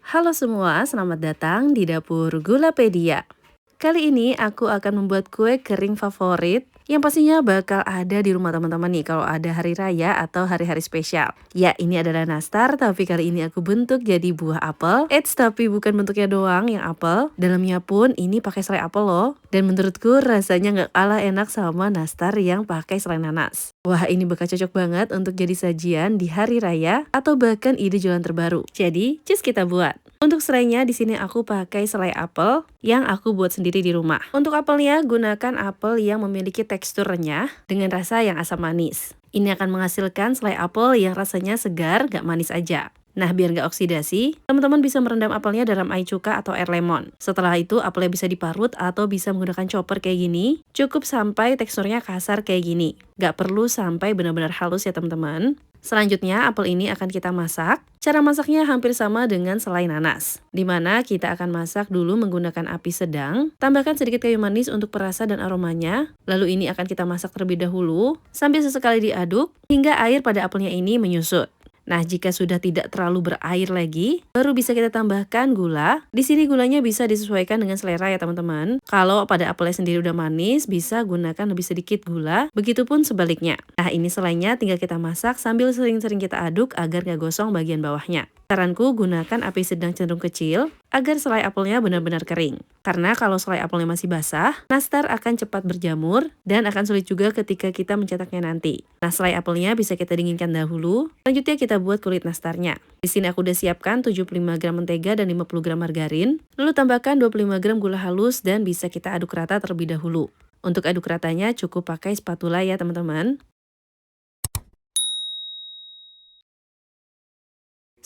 Halo semua, selamat datang di Dapur Gulapedia. Kali ini aku akan membuat kue kering favorit yang pastinya bakal ada di rumah teman-teman nih kalau ada hari raya atau hari-hari spesial. Ya, ini adalah nastar, tapi kali ini aku bentuk jadi buah apel. Tapi bukan bentuknya doang yang apel, dalamnya pun ini pakai selai apel loh. Dan menurutku rasanya nggak kalah enak sama nastar yang pakai selai nanas. Wah, ini bakal cocok banget untuk jadi sajian di hari raya atau bahkan ide jualan terbaru. Jadi, cus kita buat. Untuk selainya di sini aku pakai selai apel yang aku buat sendiri di rumah. Untuk apelnya gunakan apel yang memiliki tekstur renyah dengan rasa yang asam manis. Ini akan menghasilkan selai apel yang rasanya segar, gak manis aja. Nah, biar gak oksidasi, teman-teman bisa merendam apelnya dalam air cuka atau air lemon. Setelah itu, apelnya bisa diparut atau bisa menggunakan chopper kayak gini. Cukup sampai teksturnya kasar kayak gini. Gak perlu sampai benar-benar halus ya teman-teman. Selanjutnya, apel ini akan kita masak. Cara masaknya hampir sama dengan selai nanas, dimana kita akan masak dulu menggunakan api sedang, tambahkan sedikit kayu manis untuk perasa dan aromanya, lalu ini akan kita masak terlebih dahulu, sambil sesekali diaduk, hingga air pada apelnya ini menyusut. Nah, jika sudah tidak terlalu berair lagi, baru bisa kita tambahkan gula. Di sini gulanya bisa disesuaikan dengan selera ya teman-teman. Kalau pada apelnya sendiri udah manis, bisa gunakan lebih sedikit gula. Begitupun sebaliknya. Nah, ini selainya tinggal kita masak sambil sering-sering kita aduk agar gak gosong bagian bawahnya. Saranku gunakan api sedang cenderung kecil agar selai apelnya benar-benar kering. Karena kalau selai apelnya masih basah, nastar akan cepat berjamur dan akan sulit juga ketika kita mencetaknya nanti. Nah, selai apelnya bisa kita dinginkan dahulu. Selanjutnya kita buat kulit nastarnya. Di sini aku udah siapkan 75 gram mentega dan 50 gram margarin. Lalu tambahkan 25 gram gula halus dan bisa kita aduk rata terlebih dahulu. Untuk aduk ratanya cukup pakai spatula ya teman-teman.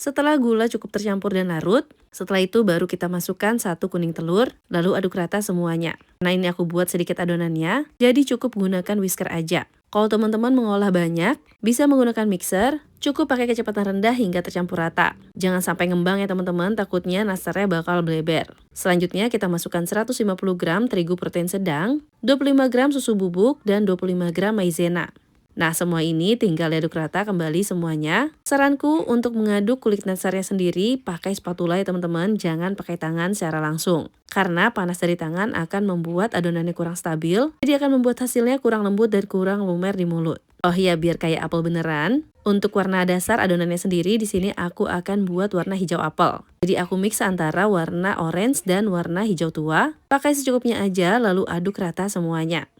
Setelah gula cukup tercampur dan larut, setelah itu baru kita masukkan 1 kuning telur, lalu aduk rata semuanya. Nah, ini aku buat sedikit adonannya, jadi cukup gunakan whisker aja. Kalau teman-teman mengolah banyak, bisa menggunakan mixer, cukup pakai kecepatan rendah hingga tercampur rata. Jangan sampai ngembang ya teman-teman, takutnya nastarnya bakal bleber. Selanjutnya kita masukkan 150 gram terigu protein sedang, 25 gram susu bubuk, dan 25 gram maizena. Nah, semua ini tinggal diaduk rata kembali semuanya. Saranku untuk mengaduk kulit nastarnya sendiri pakai spatula ya teman-teman, jangan pakai tangan secara langsung. Karena panas dari tangan akan membuat adonannya kurang stabil, jadi akan membuat hasilnya kurang lembut dan kurang lumer di mulut. Oh iya, biar kayak apel beneran. Untuk warna dasar adonannya sendiri di sini aku akan buat warna hijau apel. Jadi aku mix antara warna orange dan warna hijau tua. Pakai secukupnya aja lalu aduk rata semuanya.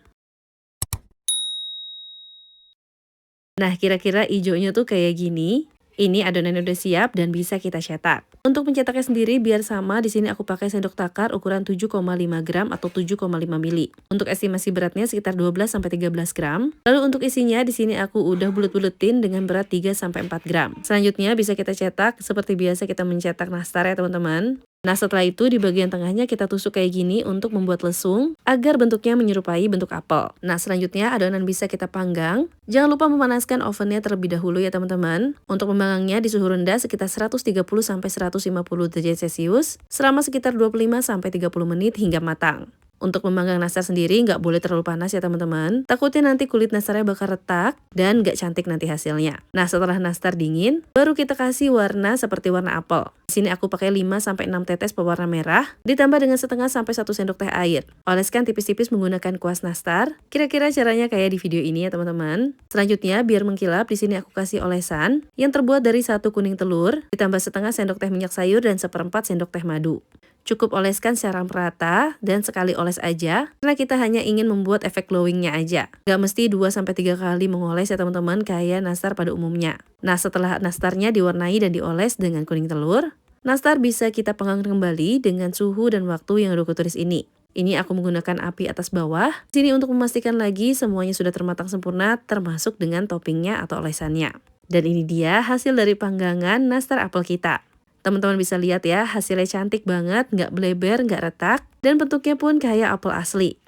Nah, kira-kira hijaunya tuh kayak gini. Ini adonannya udah siap dan bisa kita cetak. Untuk mencetaknya sendiri biar sama, di sini aku pakai sendok takar ukuran 7,5 gram atau 7,5 mili. Untuk estimasi beratnya sekitar 12-13 gram. Lalu untuk isinya di sini aku udah bulet-buletin dengan berat 3-4 gram. Selanjutnya bisa kita cetak seperti biasa kita mencetak nastar ya teman-teman. Nah, setelah itu di bagian tengahnya kita tusuk kayak gini untuk membuat lesung agar bentuknya menyerupai bentuk apel. Nah, selanjutnya adonan bisa kita panggang. Jangan lupa memanaskan ovennya terlebih dahulu ya teman-teman. Untuk memanggangnya di suhu rendah sekitar 130-150 derajat Celcius selama sekitar 25-30 menit hingga matang. Untuk memanggang nastar sendiri nggak boleh terlalu panas ya teman-teman. Takutnya nanti kulit nastarnya bakal retak dan nggak cantik nanti hasilnya. Nah, setelah nastar dingin, baru kita kasih warna seperti warna apel. Di sini aku pakai 5-6 tetes pewarna merah, ditambah dengan setengah sampai 1 sendok teh air. Oleskan tipis-tipis menggunakan kuas nastar. Kira-kira caranya kayak di video ini ya teman-teman. Selanjutnya, biar mengkilap, di sini aku kasih olesan yang terbuat dari 1 kuning telur, ditambah setengah sendok teh minyak sayur dan 1/4 sendok teh madu. Cukup oleskan secara merata dan sekali oles aja, karena kita hanya ingin membuat efek glowingnya aja. Gak mesti 2-3 kali mengoles ya teman-teman, kayak nastar pada umumnya. Nah, setelah nastarnya diwarnai dan dioles dengan kuning telur, nastar bisa kita panggang kembali dengan suhu dan waktu yang udah kutulis ini. Ini aku menggunakan api atas bawah. Sini untuk memastikan lagi semuanya sudah termatang sempurna, termasuk dengan toppingnya atau olesannya. Dan ini dia hasil dari panggangan nastar apel kita. Teman-teman bisa lihat ya, hasilnya cantik banget, nggak bleber, nggak retak, dan bentuknya pun kayak apel asli.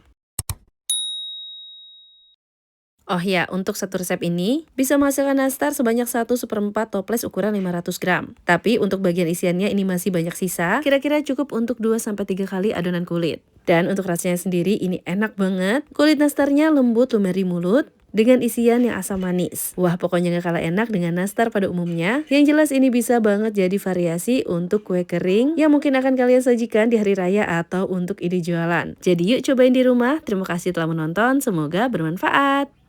Oh ya, untuk satu resep ini, bisa menghasilkan nastar sebanyak 1/4 toples ukuran 500 gram. Tapi untuk bagian isiannya ini masih banyak sisa, kira-kira cukup untuk 2-3 kali adonan kulit. Dan untuk rasanya sendiri ini enak banget, kulit nastarnya lembut lumer di mulut, dengan isian yang asam manis. Wah, pokoknya gak kalah enak dengan nastar pada umumnya. Yang jelas ini bisa banget jadi variasi untuk kue kering yang mungkin akan kalian sajikan di hari raya atau untuk ide jualan. Jadi yuk cobain di rumah. Terima kasih telah menonton, semoga bermanfaat.